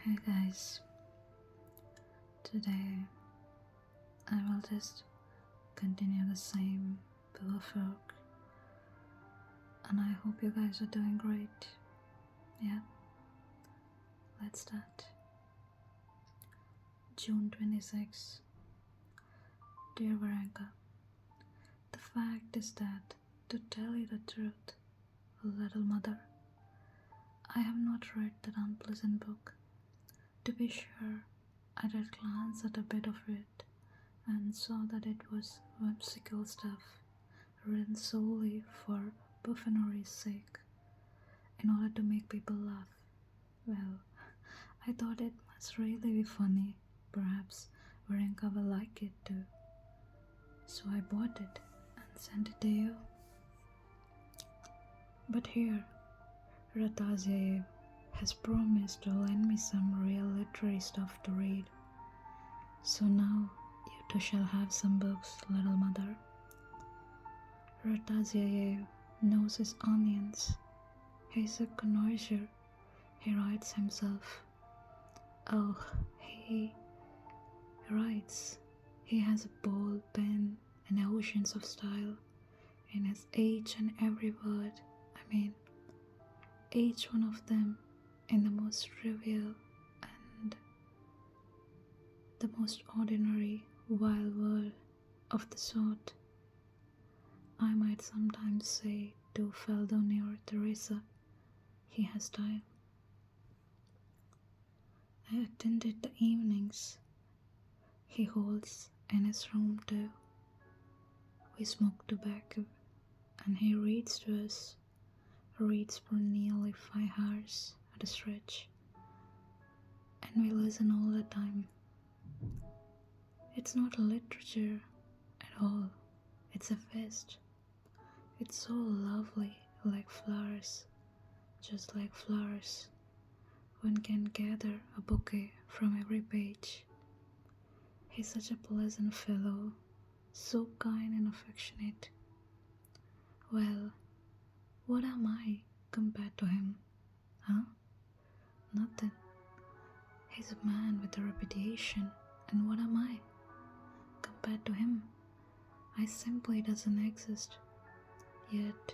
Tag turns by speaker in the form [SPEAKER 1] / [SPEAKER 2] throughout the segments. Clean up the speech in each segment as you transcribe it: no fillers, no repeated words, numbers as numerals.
[SPEAKER 1] Hey guys, today I will just continue the same pillow folk, and I hope you guys are doing great. Yeah, let's start. June 26. Dear Veronica, the fact is that, to tell you the truth, little mother, I have not read that unpleasant book. To be sure, I did glance at a bit of it and saw that it was whimsical stuff written solely for buffoonery's sake, in order to make people laugh. Well, I thought it must really be funny. Perhaps Varenka will like it too. So I bought it and sent it to you. But here, Rataziaev has promised to lend me some real literary stuff to read. So now you too shall have some books, little mother. Rataziaev knows his onions. He's a connoisseur. He writes himself. Oh, he writes. He has a ball pen and oceans of style in his each and every word. I mean, each one of them in the most trivial and the most ordinary vile word of the sort. I might sometimes say to Feldoni or Teresa, he has style. I attended the evenings he holds in his room too. We smoke tobacco and he reads to us, reads for nearly 5 hours at a stretch, and we listen all the time. It's not literature at all, it's a feast. It's so lovely, like flowers, just like flowers. One can gather a bouquet from every page. He's such a pleasant fellow, so kind and affectionate. Well, what am I compared to him? Huh? Nothing. He's a man with a reputation, and what am I compared to him? I simply doesn't exist. Yet,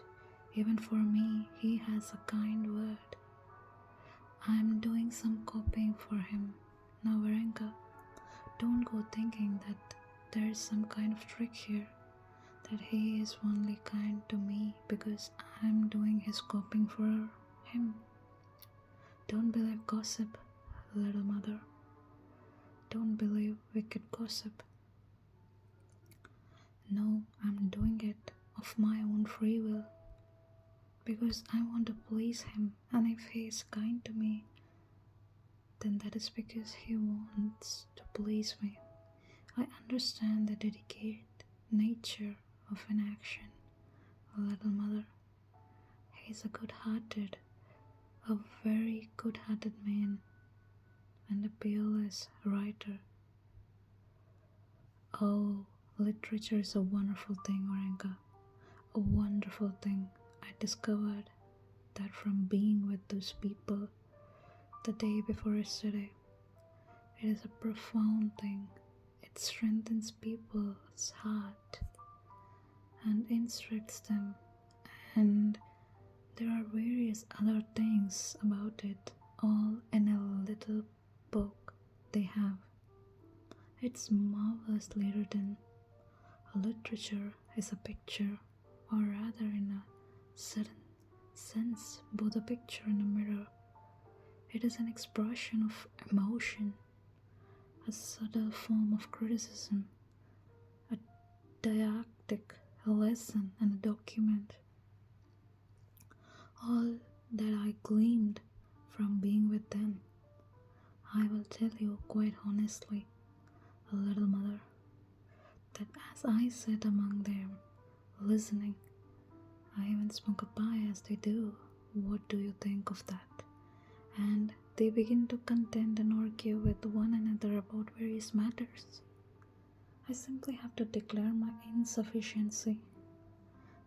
[SPEAKER 1] even for me, he has a kind word. I'm doing some copying for him. Now, Varenka, don't go thinking that there's some kind of trick here, that he is only kind to me because I'm doing his copying for him. Don't believe gossip, little mother. Don't believe wicked gossip. No, I'm doing it of my own free will, because I want to please him, and if he is kind to me, then that is because he wants to please me. I understand the dedicated nature of an action, little mother. He is a good-hearted, a very good-hearted man, and a peerless writer. Oh, literature is a wonderful thing, Varenka. A wonderful thing. I discovered that from being with those people the day before yesterday. It is a profound thing. It strengthens people's heart and instructs them, and there are various other things about it, all in a little book they have. It's marvelously written. Literature is a picture, or rather in a certain sense, both a picture and a mirror. It is an expression of emotion, a subtle form of criticism, a didactic, a lesson, and a document. All that I gleaned from being with them, I will tell you quite honestly, little mother, that as I sat among them, listening, I even smoke a pie as they do. What do you think of that? And they begin to contend and argue with one another about various matters. I simply have to declare my insufficiency.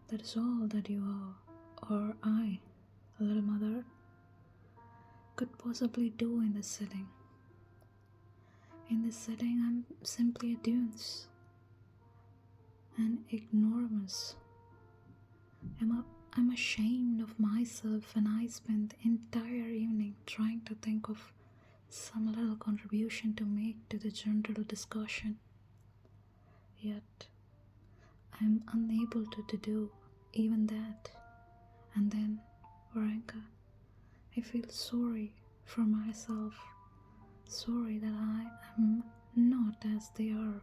[SPEAKER 1] That is all that you are, or I, little mother. could possibly do in this setting. In this setting, I'm simply a dunce, an ignoramus. I'm ashamed of myself, and I spent the entire evening trying to think of some little contribution to make to the general discussion. Yet, I'm unable to do even that. And then, Varenka, I feel sorry for myself, sorry that I am not as they are.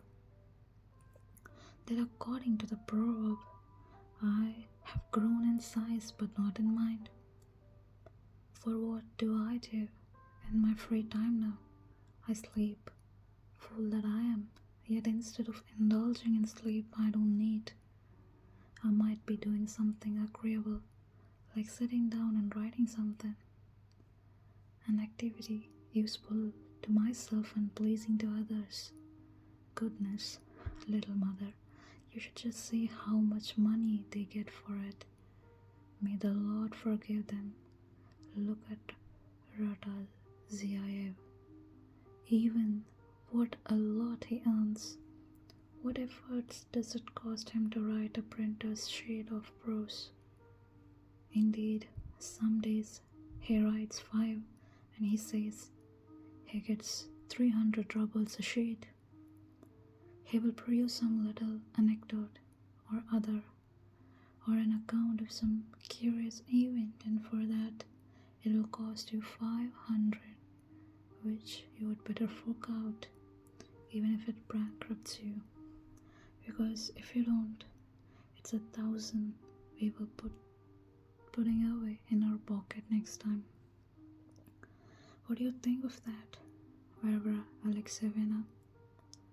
[SPEAKER 1] That according to the proverb, I have grown in size but not in mind. For what do I do in my free time now? I sleep, fool that I am. Yet instead of indulging in sleep I don't need, I might be doing something agreeable, like sitting down and writing something. An activity useful to myself and pleasing to others. Goodness, little mother, you should just see how much money they get for it. May the Lord forgive them. Look at Rataziaev. Even what a lot he earns. What efforts does it cost him to write a printer's shade of prose? Indeed, some days he writes 5 and he says he gets 300 rubles a sheet. He will produce some little anecdote or other, or an account of some curious event, and for that it will cost you 500, which you would better fork out, even if it bankrupts you. Because if you don't, it's 1,000 we will putting away in our pocket next time. What do you think of that, Varvara Alexeyevna?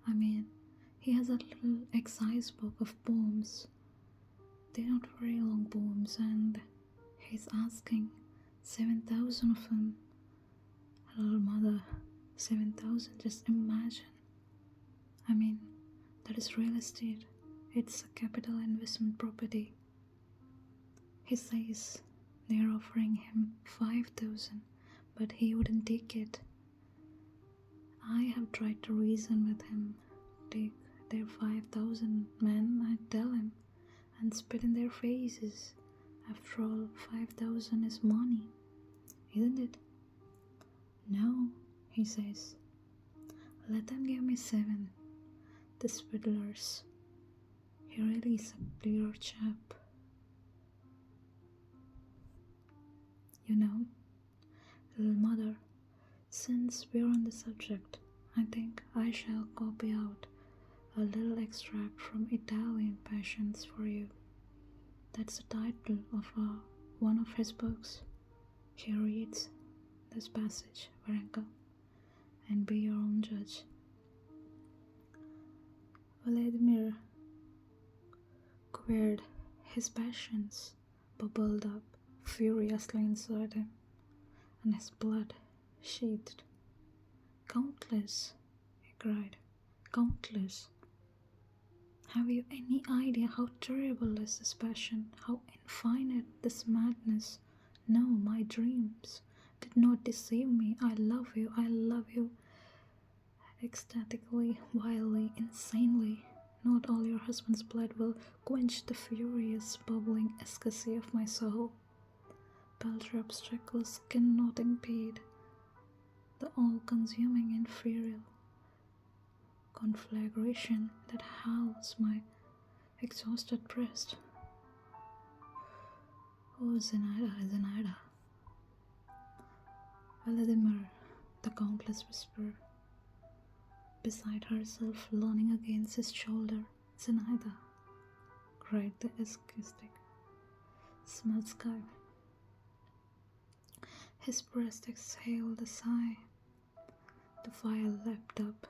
[SPEAKER 1] I mean, he has a little exercise book of poems. They're not very long poems, and he's asking 7,000 of them. Little mother, 7,000, just imagine. I mean, that is real estate. It's a capital investment property. He says they are offering him 5,000, but he wouldn't take it. I have tried to reason with him. Take their 5,000 men, I tell him, and spit in their faces. After all, 5,000 is money, isn't it? No, he says. Let them give me 7. The Spittlers. He really is a clear chap. You know, little mother, since we're on the subject, I think I shall copy out a little extract from Italian Passions for you. That's the title of one of his books. He reads this passage, Varenka, and be your own judge. Vladimir quivered, his passions bubbled up furiously inside him, and his blood sheathed. Countless, he cried, countless. Have you any idea how terrible is this passion, how infinite this madness? No, my dreams did not deceive me. I love you, ecstatically, wildly, insanely. Not all your husband's blood will quench the furious, bubbling ecstasy of my soul. Beltrap's checklist cannot impede the all-consuming infernal conflagration that howls my exhausted breast. Oh, Zenaida, Zenaida. Vladimir, the Countess whispered, beside herself, leaning against his shoulder. Zenaida, cried the escapistic Smeltskaya. His breast exhaled a sigh. The fire leapt up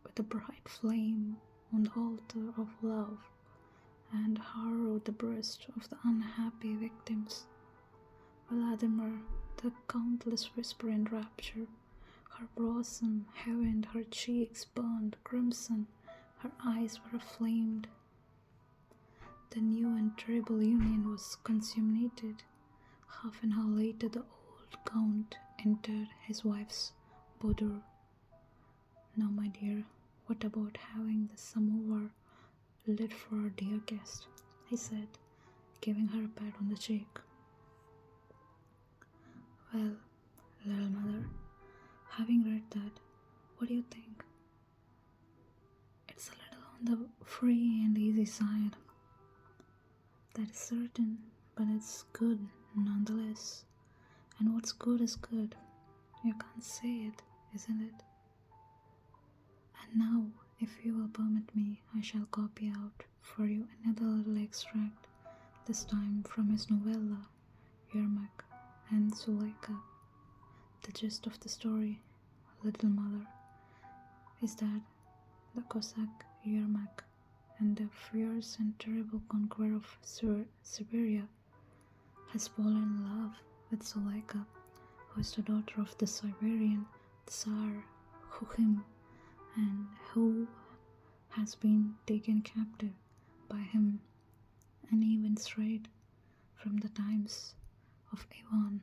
[SPEAKER 1] with a bright flame on the altar of love and harrowed the breast of the unhappy victims. Vladimir, the Countess whispered in rapture. Her bosom heavened, her cheeks burned crimson, her eyes were aflamed. The new and terrible union was consummated. Half an hour later, the old Count entered his wife's boudoir. Now, my dear, what about having the samovar lit for our dear guest? He said, giving her a pat on the cheek. Well, little mother, having read that, what do you think? It's a little on the free and easy side. That is certain, but it's good nonetheless. And what's good is good. You can't say it, isn't it? And now, if you will permit me, I shall copy out for you another little extract, this time from his novella, Yermak and Zuleika. The gist of the story, little mother, is that the Cossack Yermak and the fierce and terrible conqueror of Siberia has fallen in love with Zuleika, who is the daughter of the Siberian Tsar Khukhim, and who has been taken captive by him and even strayed from the times of Ivan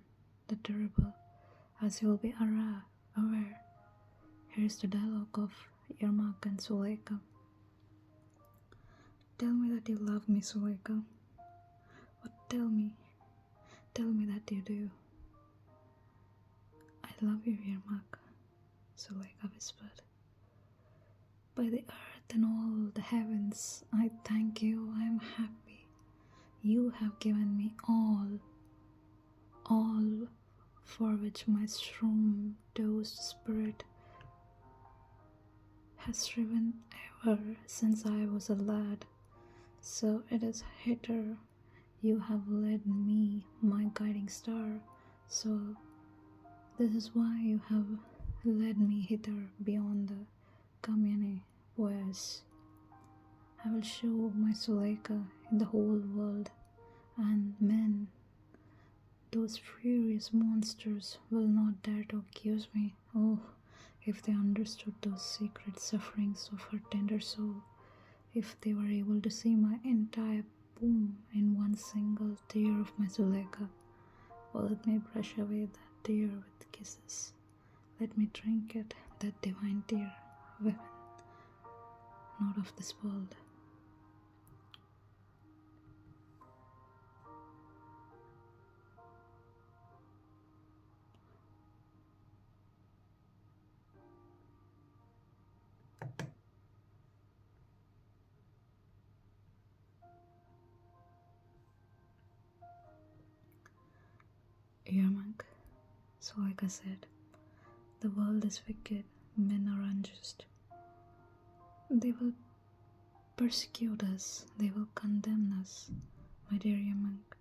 [SPEAKER 1] the Terrible, as you will be aware. Here is the dialogue of Yermak and Zuleika. Tell me that you love me, Zuleika. But tell me that you do. I love you, Yermak, Zuleika whispered. By the earth and all the heavens, I thank you, I am happy. You have given me all for which my storm-tossed spirit has striven ever since I was a lad. So it is hither you have led me, my guiding star. So this is why you have led me hither beyond the Kamyane Voice. I will show my Zuleika in the whole world, and men, those furious monsters, will not dare to accuse me. Oh, if they understood those secret sufferings of her tender soul, if they were able to see my entire poem in one single tear of my Zuleika. Oh, let me brush away that tear with kisses. Let me drink it, that divine tear, women, not of this world. Yermak, Zuleika said, the world is wicked, men are unjust. They will persecute us, they will condemn us, my dear Yermak.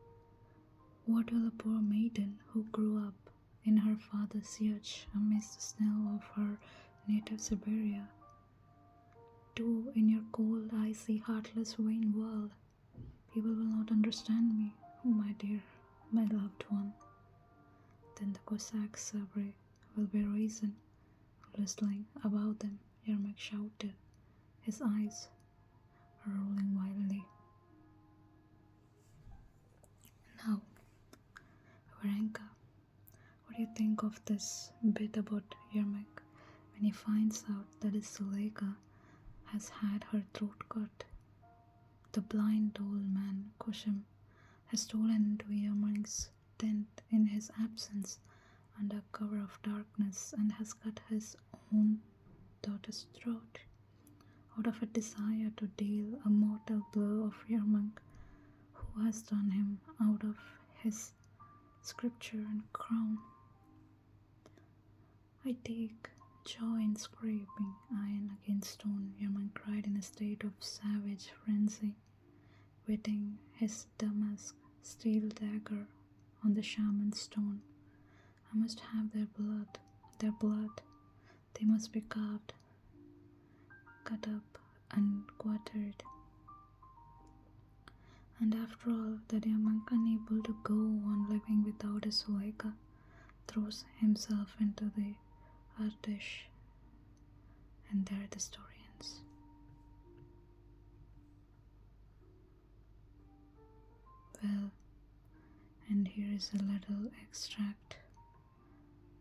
[SPEAKER 1] What will a poor maiden who grew up in her father's yacht amidst the snow of her native Siberia do in your cold, icy, heartless, vain world? People will not understand me, oh my dear, my loved one. Then the Cossack Sabri will be risen, whistling about them, Yermak shouted, his eyes rolling wildly. Now, Varenka, what do you think of this bit about Yermak when he finds out that his Zuleika has had her throat cut? The blind old man, Kushim, has stolen into Yermak's tent in his absence under cover of darkness and has cut his own daughter's throat out of a desire to deal a mortal blow of Yermak, who has done him out of his scripture and crown. I take joy in scraping iron against stone, Yermak cried in a state of savage frenzy, wetting his damask steel dagger on the shaman's stone. I must have their blood. They must be carved, cut up, and quartered. And after all, the Yermak, unable to go on living without his Zuleika, throws himself into the Artesh, and there the story ends. Well, and here is a little extract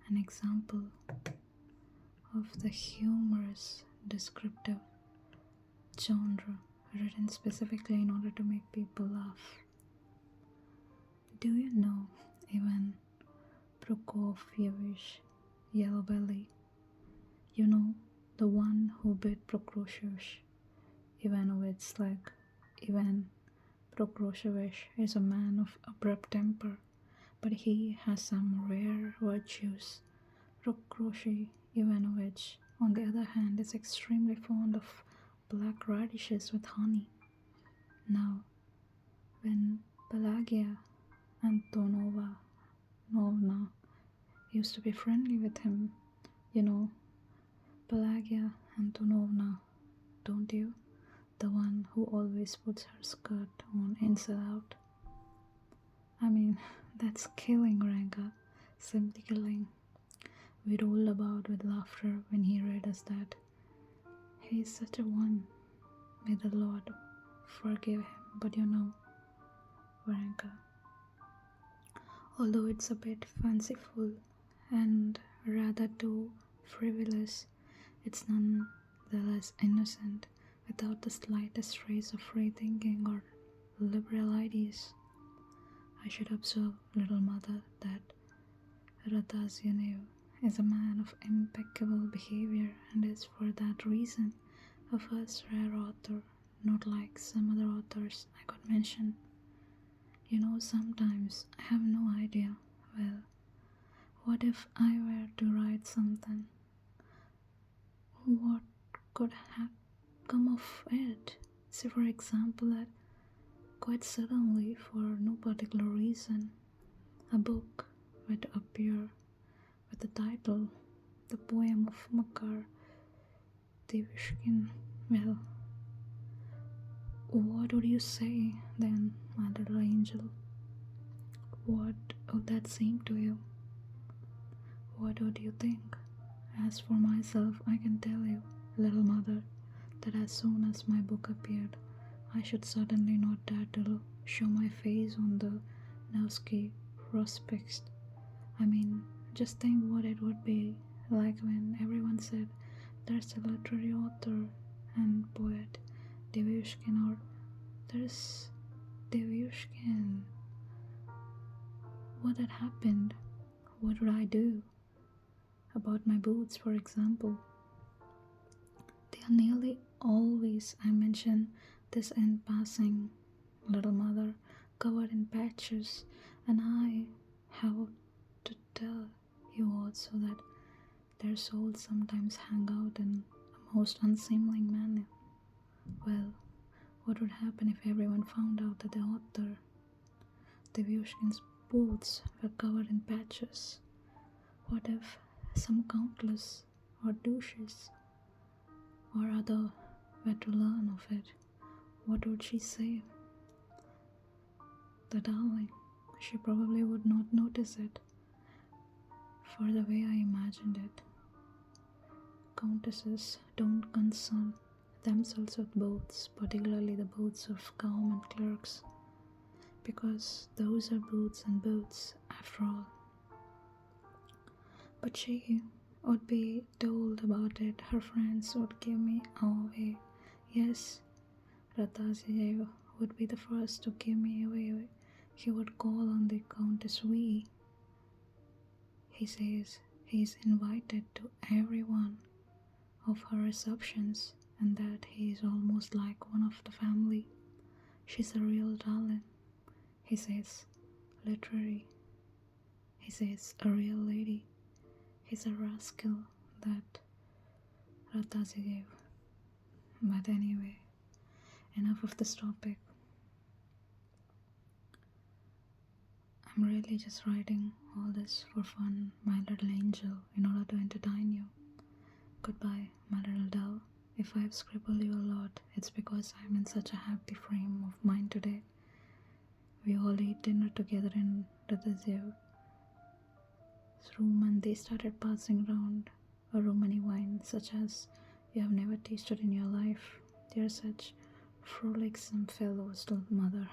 [SPEAKER 1] an example of the humorous descriptive genre written specifically in order to make people laugh. Do you know Ivan Prokofyevich Yellow Belly? You know, the one who beat Prokofyevich Ivanovich. Like, Ivan Prokofyevich is a man of abrupt temper, but he has some rare virtues. Prokofy Ivanovich, on the other hand, is extremely fond of black radishes with honey. Now, when Pelagia Antonovna used to be friendly with him, you know, Pelagia Antonovna, don't you? The one who always puts her skirt on inside out. I mean, that's killing, Ranka. Simply killing. We rolled about with laughter when he read us that. He is such a one. May the Lord forgive him. But you know, Varenka, although it's a bit fanciful and rather too frivolous, it's none the less innocent, without the slightest trace of free thinking or liberal ideas. I should observe, little mother, that Ratazianev is a man of impeccable behavior and is for that reason a first rare author, not like some other authors I could mention. You know, sometimes I have no idea. Well, what if I were to write something? What could have come of it? Say, for example, that quite suddenly, for no particular reason, a book were to appear with the title The Poem of Makar Devishkin. Well, what would you say then, my little angel? What would that seem to you? What would you think? As for myself, I can tell you, little mother, that as soon as my book appeared, I should certainly not dare to show my face on the Nevsky Prospect. I mean, just think what it would be like when everyone said, there's a literary author and poet, Devyushkin, or there's Devyushkin. What had happened? What would I do? About my boots, for example. They are nearly always, I mention this in passing, little mother, covered in patches, and I have to tell you also that their souls sometimes hang out in a most unseemly manner. Well, what would happen if everyone found out that the author, Devyushkin's boots, were covered in patches? What if some countess or douches or other were to learn of it? What would she say? The darling, she probably would not notice it, for the way I imagined it. Countesses don't concern themselves with boots, particularly the boots of government clerks, because those are boots and boots after all. But she would be told about it, her friends would give me away. Yes, Rataziev would be the first to give me away. He would call on the Countess V. He says he is invited to every one of her receptions and that he is almost like one of the family. She's a real darling. He says literary. He says a real lady. He's a rascal, that Rataziev. But anyway, enough of this topic. I'm really just writing all this for fun, my little angel, in order to entertain you. Goodbye, my little dove. If I've scribbled you a lot, it's because I'm in such a happy frame of mind today. We all ate dinner together in Rataziev's room and they started passing round a Romani wine such as you have never tasted in your life. They are such frolicsome fellows, little mother.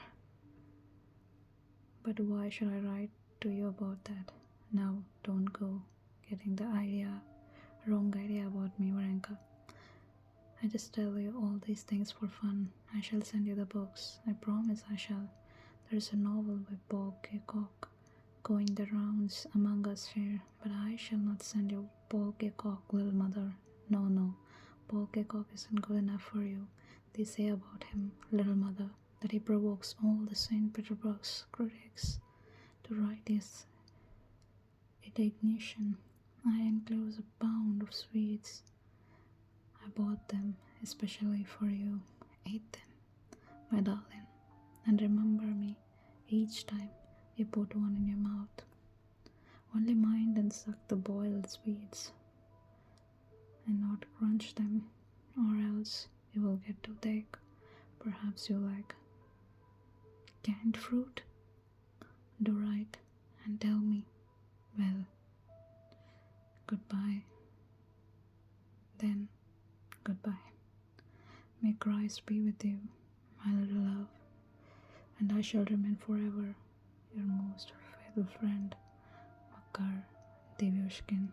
[SPEAKER 1] But why should I write to you about that? Now, don't go. getting the wrong idea about me, Varenka. I just tell you all these things for fun. I shall send you the books. I promise I shall. There's a novel by Paul Kaycock going the rounds among us here, but I shall not send you Paul Kaycock, little mother. No, no. Paul Kaycock isn't good enough for you. They say about him, little mother, that he provokes all the St. Petersburg's critics to write his indignation. I enclose a pound of sweets. I bought them especially for you. Eat them, my darling, and remember me each time you put one in your mouth. Only mind and suck the boiled sweets and not crunch them, or else you will get toothache. Perhaps you like canned fruit? Do right and tell me. Well, goodbye. Then, goodbye. May Christ be with you, my little love, and I shall remain forever your most faithful friend, Makar Devyushkin.